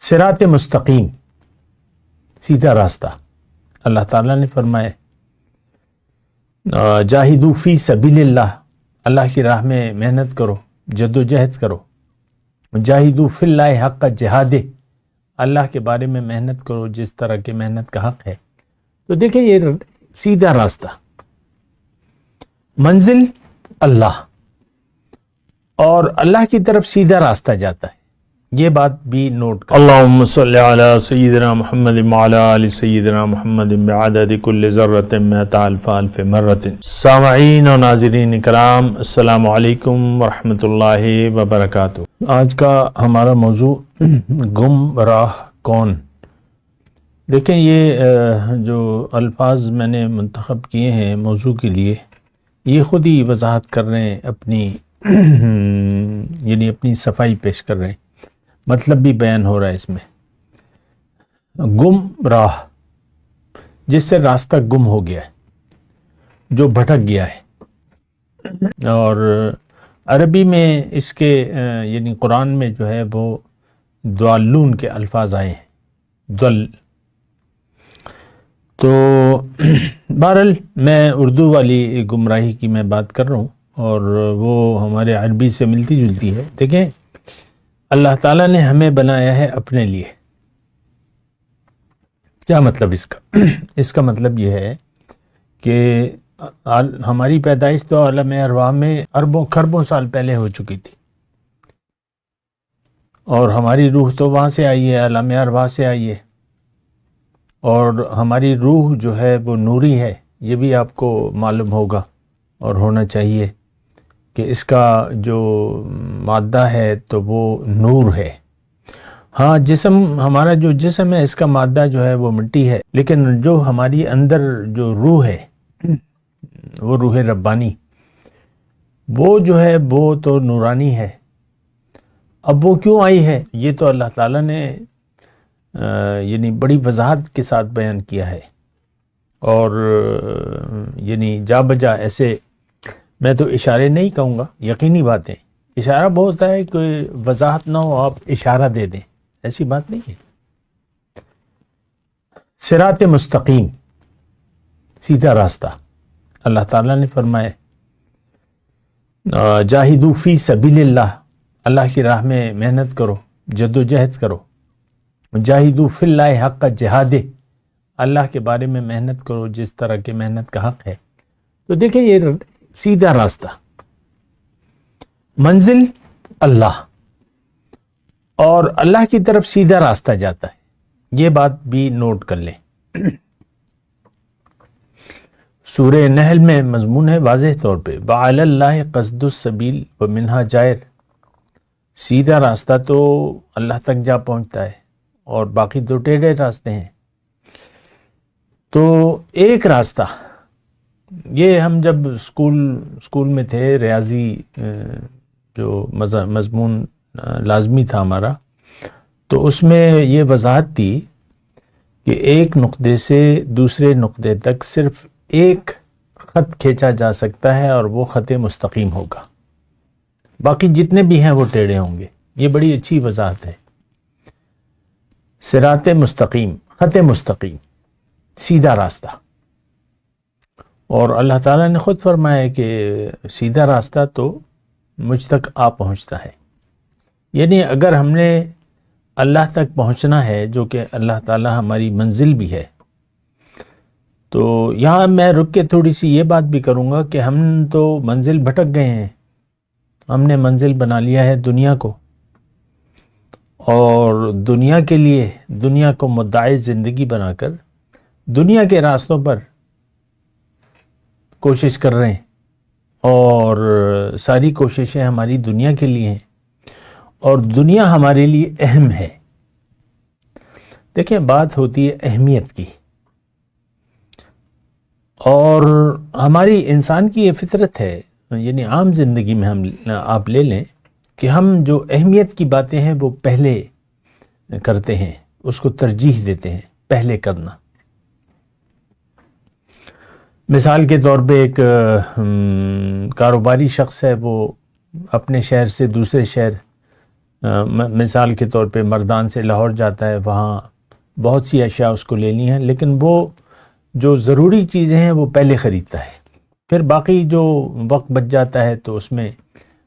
صراط مستقیم، سیدھا راستہ۔ اللہ تعالیٰ نے فرمایا جاہدوا فی سبیل اللہ، اللہ کی راہ میں محنت کرو، جد و جہد کرو۔ جاہدوا فی اللہ حق جہادہ، اللہ کے بارے میں محنت کرو جس طرح کی محنت کا حق ہے۔ تو دیکھیں یہ سیدھا راستہ، منزل اللہ، اور اللہ کی طرف سیدھا راستہ جاتا ہے، یہ بات بھی نوٹ کریں۔ اللہم صلی علی سیدنا محمد وعلی آل سیدنا محمد بعدد کل ذرۃ مئۃ الف الف مرۃ۔ سامعین و ناظرین کرام، السلام علیکم ورحمۃ اللہ وبرکاتہ۔ آج کا ہمارا موضوع گمراہ کون۔ دیکھیں یہ جو الفاظ میں نے منتخب کیے ہیں موضوع کے لیے، یہ خود ہی وضاحت کر رہے ہیں اپنی یعنی اپنی صفائی پیش کر رہے ہیں، مطلب بھی بیان ہو رہا ہے اس میں۔ گم راہ، جس سے راستہ گم ہو گیا ہے، جو بھٹک گیا ہے، اور عربی میں اس کے یعنی قرآن میں جو ہے وہ ضالون کے الفاظ آئے ہیں، ضل۔ تو بہرحال میں اردو والی گمراہی کی میں بات کر رہا ہوں، اور وہ ہمارے عربی سے ملتی جلتی ہے۔ دیکھیں اللہ تعالیٰ نے ہمیں بنایا ہے اپنے لیے۔ کیا مطلب اس کا؟ اس کا مطلب یہ ہے کہ ہماری پیدائش تو عالم ارواح میں اربوں خربوں سال پہلے ہو چکی تھی، اور ہماری روح تو وہاں سے آئی ہے، عالم ارواح سے آئی ہے، اور ہماری روح جو ہے وہ نوری ہے، یہ بھی آپ کو معلوم ہوگا اور ہونا چاہیے کہ اس کا جو مادہ ہے تو وہ نور ہے۔ ہاں جسم، ہمارا جو جسم ہے اس کا مادہ جو ہے وہ مٹی ہے، لیکن جو ہماری اندر جو روح ہے، وہ روح ربانی، وہ جو ہے وہ تو نورانی ہے۔ اب وہ کیوں آئی ہے یہ تو اللہ تعالیٰ نے یعنی بڑی وضاحت کے ساتھ بیان کیا ہے، اور یعنی جا بجا ایسے میں تو اشارے نہیں کہوں گا، یقینی باتیں۔ اشارہ وہ ہوتا ہے کہ وضاحت نہ ہو آپ اشارہ دے دیں، ایسی بات نہیں ہے۔ صراط مستقیم، سیدھا راستہ۔ اللہ تعالیٰ نے فرمایا جاہدوا فی سبیل اللہ، اللہ کی راہ میں محنت کرو، جد و جہد کرو۔ جاہدوا فی اللہ حق جہادہ، اللہ کے بارے میں محنت کرو جس طرح کی محنت کا حق ہے۔ تو دیکھیں یہ سیدھا راستہ، منزل اللہ، اور اللہ کی طرف سیدھا راستہ جاتا ہے، یہ بات بھی نوٹ کر لیں۔ سورہ نحل میں مضمون ہے واضح طور پہ، وعلی اللہ قصد السبیل ومنہا جائر، سیدھا راستہ تو اللہ تک جا پہنچتا ہے، اور باقی دو ٹیڑھے راستے ہیں۔ تو ایک راستہ، یہ ہم جب اسکول میں تھے، ریاضی جو مضمون لازمی تھا ہمارا، تو اس میں یہ وضاحت تھی کہ ایک نقطے سے دوسرے نقطے تک صرف ایک خط کھینچا جا سکتا ہے، اور وہ خط مستقیم ہوگا، باقی جتنے بھی ہیں وہ ٹیڑھے ہوں گے۔ یہ بڑی اچھی وضاحت ہے۔ صراط مستقیم، خط مستقیم، سیدھا راستہ۔ اور اللہ تعالیٰ نے خود فرمایا کہ سیدھا راستہ تو مجھ تک آ پہنچتا ہے، یعنی اگر ہم نے اللہ تک پہنچنا ہے، جو کہ اللہ تعالیٰ ہماری منزل بھی ہے، تو یہاں میں رک کے تھوڑی سی یہ بات بھی کروں گا کہ ہم تو منزل بھٹک گئے ہیں، ہم نے منزل بنا لیا ہے دنیا کو، اور دنیا کے لیے دنیا کو مدعی زندگی بنا کر دنیا کے راستوں پر کوشش کر رہے ہیں، اور ساری کوششیں ہماری دنیا کے لیے ہیں، اور دنیا ہمارے لیے اہم ہے۔ دیکھیں بات ہوتی ہے اہمیت کی، اور ہماری انسان کی یہ فطرت ہے، یعنی عام زندگی میں ہم آپ لے لیں کہ ہم جو اہمیت کی باتیں ہیں وہ پہلے کرتے ہیں، اس کو ترجیح دیتے ہیں، پہلے کرنا۔ مثال کے طور پہ ایک کاروباری شخص ہے، وہ اپنے شہر سے دوسرے شہر مثال کے طور پہ مردان سے لاہور جاتا ہے، وہاں بہت سی اشیاء اس کو لینی ہیں، لیکن وہ جو ضروری چیزیں ہیں وہ پہلے خریدتا ہے، پھر باقی جو وقت بچ جاتا ہے تو اس میں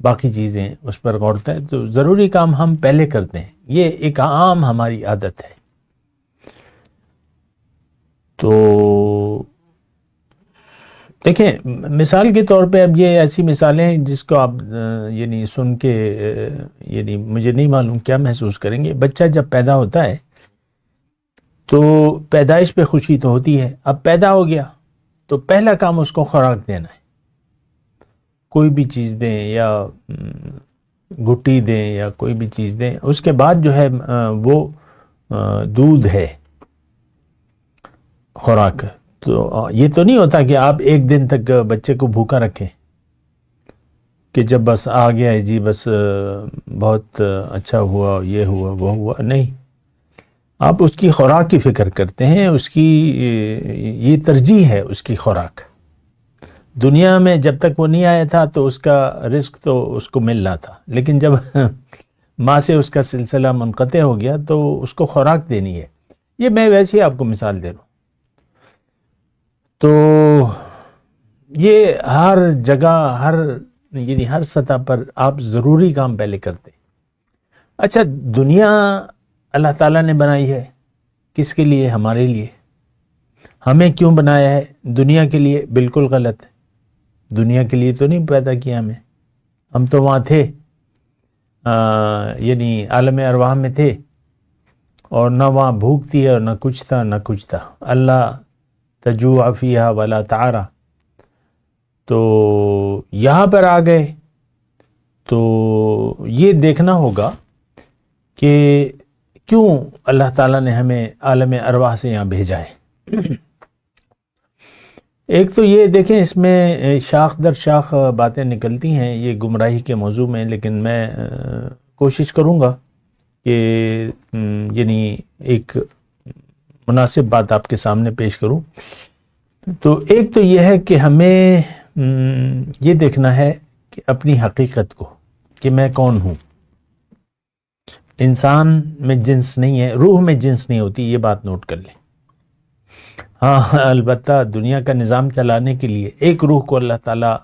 باقی چیزیں اس پر غورتا ہے، تو ضروری کام ہم پہلے کرتے ہیں، یہ ایک عام ہماری عادت ہے۔ تو دیکھیں مثال کے طور پہ اب یہ ایسی مثالیں ہیں جس کو آپ یعنی سن کے یعنی مجھے نہیں معلوم کیا محسوس کریں گے۔ بچہ جب پیدا ہوتا ہے تو پیدائش پہ خوشی تو ہوتی ہے، اب پیدا ہو گیا تو پہلا کام اس کو خوراک دینا ہے، کوئی بھی چیز دیں یا گٹی دیں یا کوئی بھی چیز دیں، اس کے بعد جو ہے وہ دودھ ہے، خوراک۔ تو یہ تو نہیں ہوتا کہ آپ ایک دن تک بچے کو بھوکا رکھیں کہ جب بس آ گیا ہے جی بس بہت اچھا ہوا، یہ ہوا وہ ہوا، نہیں، آپ اس کی خوراک کی فکر کرتے ہیں، اس کی یہ ترجیح ہے اس کی خوراک۔ دنیا میں جب تک وہ نہیں آیا تھا تو اس کا رزق تو اس کو مل رہا تھا، لیکن جب ماں سے اس کا سلسلہ منقطع ہو گیا تو اس کو خوراک دینی ہے۔ یہ میں ویسے ہی آپ کو مثال دے رہا ہوں۔ تو یہ ہر جگہ یعنی ہر سطح پر آپ ضروری کام پہلے کرتے ہیں۔ اچھا، دنیا اللہ تعالیٰ نے بنائی ہے کس کے لیے؟ ہمارے لیے۔ ہمیں کیوں بنایا ہے؟ دنیا کے لیے؟ بالکل غلط ہے، دنیا کے لیے تو نہیں پیدا کیا ہمیں، ہم تو وہاں تھے یعنی عالم ارواح میں تھے، اور نہ وہاں بھوک تھی اور نہ کچھ تھا، نہ کچھ تھا۔ اللہ تجوع فیہا ولا تعرا، تو یہاں پر آ گئے تو یہ دیکھنا ہوگا کہ کیوں اللہ تعالیٰ نے ہمیں عالم ارواح سے یہاں بھیجا ہے۔ ایک تو یہ دیکھیں، اس میں شاخ در شاخ باتیں نکلتی ہیں یہ گمراہی کے موضوع میں، لیکن میں کوشش کروں گا کہ یعنی ایک مناسب بات آپ کے سامنے پیش کروں۔ تو ایک تو یہ ہے کہ ہمیں یہ دیکھنا ہے کہ اپنی حقیقت کو، کہ میں کون ہوں۔ انسان میں جنس نہیں ہے، روح میں جنس نہیں ہوتی، یہ بات نوٹ کر لیں۔ ہاں البتہ دنیا کا نظام چلانے کے لیے ایک روح کو اللہ تعالیٰ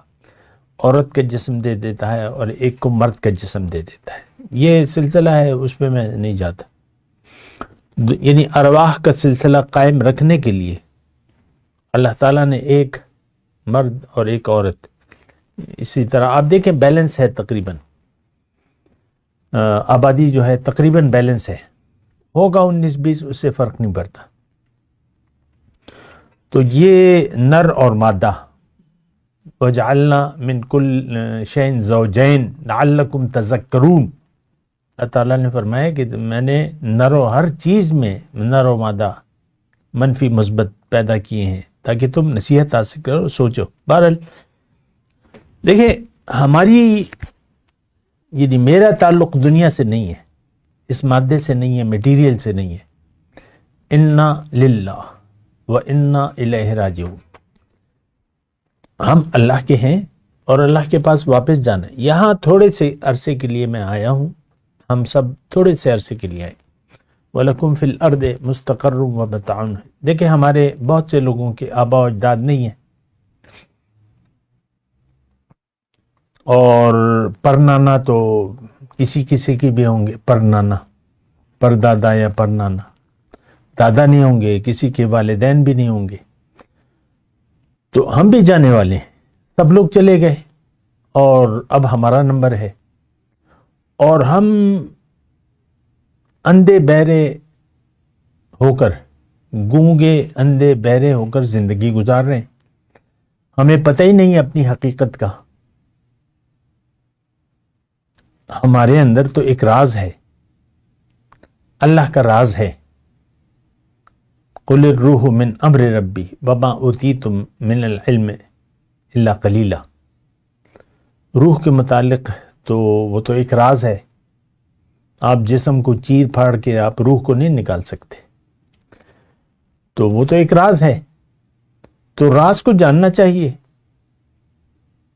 عورت کا جسم دے دیتا ہے اور ایک کو مرد کا جسم دے دیتا ہے، یہ سلسلہ ہے، اس پہ میں نہیں جاتا۔ یعنی ارواح کا سلسلہ قائم رکھنے کے لیے اللہ تعالیٰ نے ایک مرد اور ایک عورت، اسی طرح آپ دیکھیں بیلنس ہے، تقریباً آبادی جو ہے تقریباً بیلنس ہے، ہوگا 19-20، اس سے فرق نہیں پڑتا۔ تو یہ نر اور مادہ، وَجَعَلْنَا مِن كُلِّ شَيْءٍ زَوْجَيْن لَعَلَّكُمْ تَذَكَّرُونَ، اللہ تعالیٰ نے فرمایا کہ میں نے نر و ہر چیز میں نر و مادہ منفی مثبت پیدا کیے ہیں تاکہ تم نصیحت حاصل کرو، سوچو۔ بہرحال دیکھیں ہماری یعنی میرا تعلق دنیا سے نہیں ہے، اس مادے سے نہیں ہے، میٹیریل سے نہیں ہے۔ اِنَّا لِلَّهِ وَإِنَّا إِلَيْهِ رَاجِعُونَ، ہم اللہ کے ہیں اور اللہ کے پاس واپس جانا ہے۔ یہاں تھوڑے سے عرصے کے لیے میں آیا ہوں، ہم سب تھوڑے سے عرصے کے لیے آئے۔ وَلَكُمْ فِي الْأَرْضِ مُسْتَقَرٌّ وَمَتَاعٌ، دیکھیں ہمارے بہت سے لوگوں کے آباء و اجداد نہیں ہیں، اور پرنانا تو کسی کسی کی بھی ہوں گے، پرنانا، پردادا یا پرنانا، دادا نہیں ہوں گے، کسی کے والدین بھی نہیں ہوں گے۔ تو ہم بھی جانے والے ہیں، سب لوگ چلے گئے اور اب ہمارا نمبر ہے، اور ہم اندھے بہرے ہو کر، گونگے اندھے بہرے ہو کر زندگی گزار رہے ہیں، ہمیں پتہ ہی نہیں اپنی حقیقت کا۔ ہمارے اندر تو ایک راز ہے، اللہ کا راز ہے، قُلِ الرُّوحُ مِنْ أَمْرِ رَبِّي وَمَا أُوتِيتُم مِنَ الْعِلْمِ إِلَّا قَلِيلًا، روح کے متعلق تو وہ تو ایک راز ہے، آپ جسم کو چیر پھاڑ کے آپ روح کو نہیں نکال سکتے، تو وہ تو ایک راز ہے، تو راز کو جاننا چاہیے۔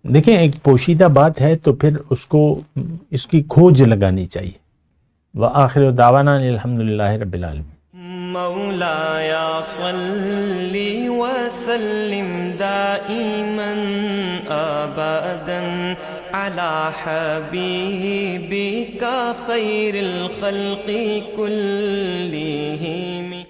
دیکھیں ایک پوشیدہ بات ہے تو پھر اس کی کھوج لگانی چاہیے۔ وآخر دعوانا الحمدللہ رب العالمین۔ مولاي صل وسلم دائما أبدا على حبيبك خير الخلق كلهم